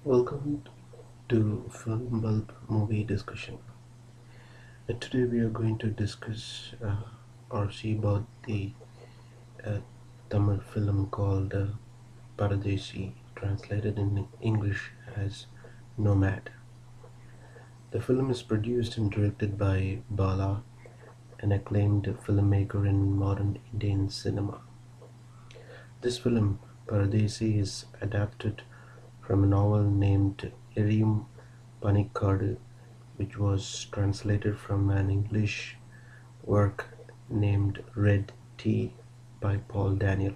Welcome to Film Bulb Movie Discussion. Today we are going to discuss or see about the uh, Tamil film called Paradesi, translated in English as Nomad. The film is produced and directed by Bala, an acclaimed filmmaker in modern Indian cinema. This film, Paradesi, is adapted from a novel named Erium Panikadu, which was translated from an English work named Red Tea by Paul Daniel.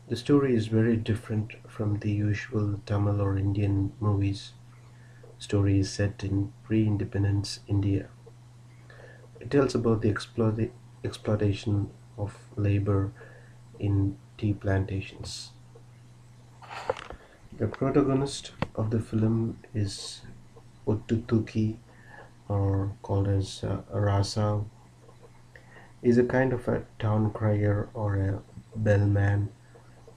The story is very different from the usual Tamil or Indian movies. The story is set in pre-independence India. It tells about the exploitation of labor in tea plantations. The protagonist of the film is Ottu Thuki, or called as Rasa, is a kind of a town crier or a bellman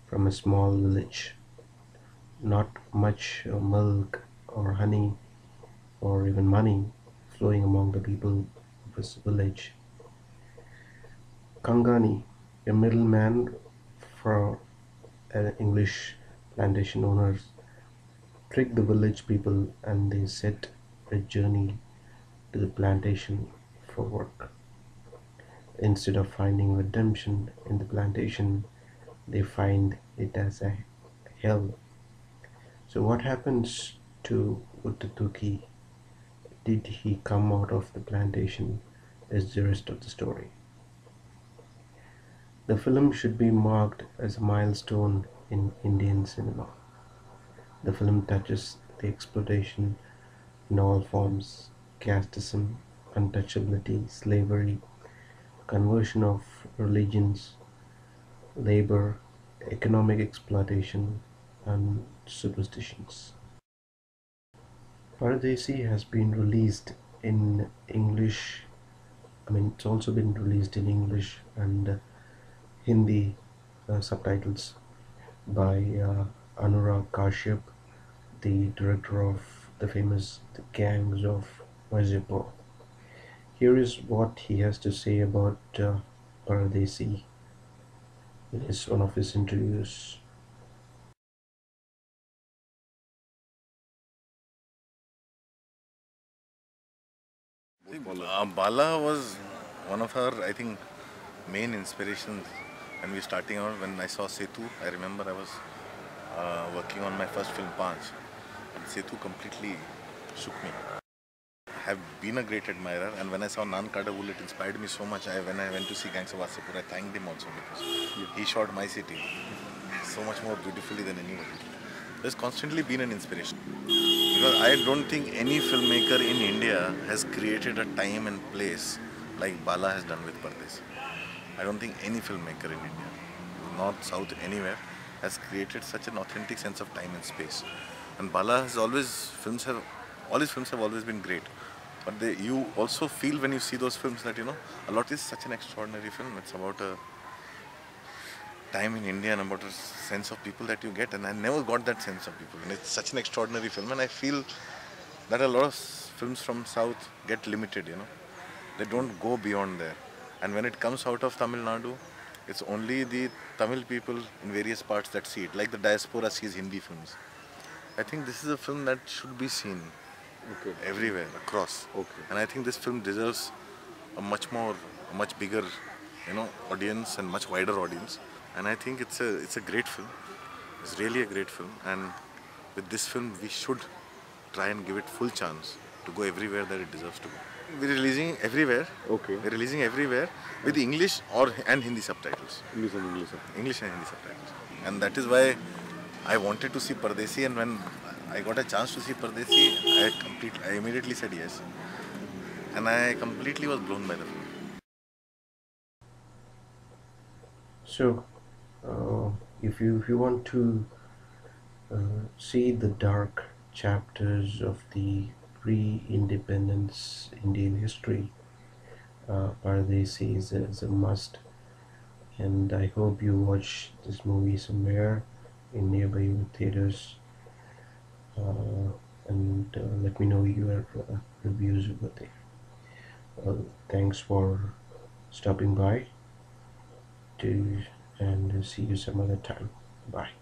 from a small village. Not much milk or honey or even money flowing among the people of his village. Kangani, a middleman for English plantation owners, trick the village people and they set a journey to the plantation for work. Instead of finding redemption in the plantation, they find it as a hell. So, what happens to Ottu Thuki? Did he come out of the plantation? Is the rest of the story. The film should be marked as a milestone in Indian cinema. The film touches the exploitation in all forms: casteism, untouchability, slavery, conversion of religions, labor, economic exploitation, and superstitions. Paradesi has been released in English. It's also been released in English and Hindi subtitles by Anurag Kashyap, the director of the famous The Gangs of Wazipur. Here is what he has to say about Paradesi in one of his interviews. Bala was one of her, I think, main inspirations when we starting out. When I saw Setu, I remember I was working on my first film, Panch, and Setu completely shook me. I have been a great admirer, and when I saw Nan Kadavul, it inspired me so much. When I went to see Gangs of Wasipur, I thanked him also because he shot my city so much more beautifully than anybody. There's constantly been an inspiration. Because I don't think any filmmaker in India has created a time and place like Bala has done with Paradesi. I don't think any filmmaker in India, north, south, anywhere, has created such an authentic sense of time and space. And Bala has all his films have always been great. But you also feel when you see those films that, a lot is such an extraordinary film. It's about a time in India and about a sense of people that you get, and I never got that sense of people. And it's such an extraordinary film, and I feel that a lot of films from South get limited, They don't go beyond there. And when it comes out of Tamil Nadu, it's only the Tamil people in various parts that see it, like the diaspora sees Hindi films. I think this is a film that should be seen everywhere, across. And I think this film deserves a much bigger, audience and much wider audience. And I think it's a great film. It's really a great film. And with this film, we should try and give it full chance to go everywhere that it deserves to go. We're releasing everywhere. We're releasing everywhere with English and Hindi subtitles. English and Hindi subtitles. And that is why I wanted to see Paradesi, and when I got a chance to see Paradesi, I immediately said yes. And I completely was blown by the film. So, if you want to see the dark chapters of the pre-independence Indian history, Paradesi is a must, and I hope you watch this movie somewhere in nearby theaters. uh, and let me know your reviews over there. Thanks for stopping by to and see you some other time. Bye.